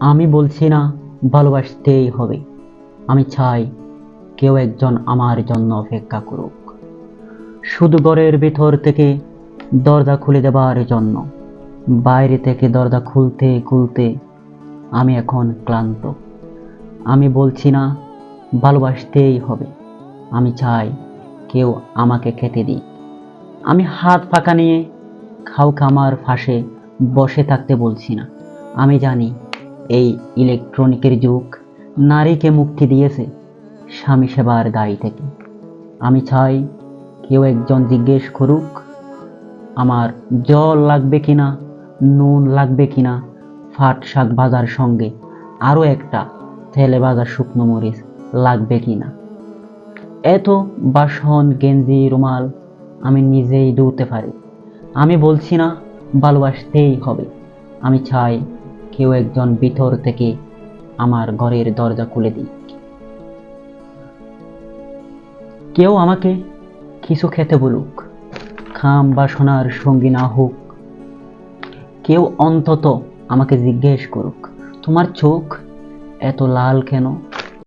আমি বলছি না ভালোবাসতেই হবে, আমি চাই কেউ একজন আমার জন্য অপেক্ষা করুক, শুধু ঘরের ভিতর থেকে দরজা খুলে দেবার জন্য। বাইরে থেকে দরজা খুলতে খুলতে আমি এখন ক্লান্ত। আমি বলছি না ভালোবাসতেই হবে, আমি চাই কেউ আমাকে খেতে দিক। আমি হাত পাকা নিয়ে কাউকে আমার পাশে বসে থাকতে বলছি না। আমি জানি এই ইলেকট্রনিকের যুগ নারীকে মুক্তি দিয়েছে স্বামী সেবার দায় থেকে। আমি চাই কেউ একজন জিজ্ঞেস করুক আমার জল লাগবে কিনা, নুন লাগবে কিনা, পাট শাক ভাজার সঙ্গে আরো একটা তেলে ভাজা শুকনো মরিচ লাগবে কিনা। এত বাসন গেঞ্জি রুমাল আমি নিজেই ধুতে পারি। আমি বলছি না ভালোবাসতেই হবে, আমি চাই কেউ একজন ভিতর থেকে আমার ঘরের দরজা খুলে দিক। কেউ আমাকে কিছু খেতে বলুক, খাম বাসনার সঙ্গী না হোক। কেউ অন্তত আমাকে জিজ্ঞেস করুক তোমার চোখ এত লাল কেন।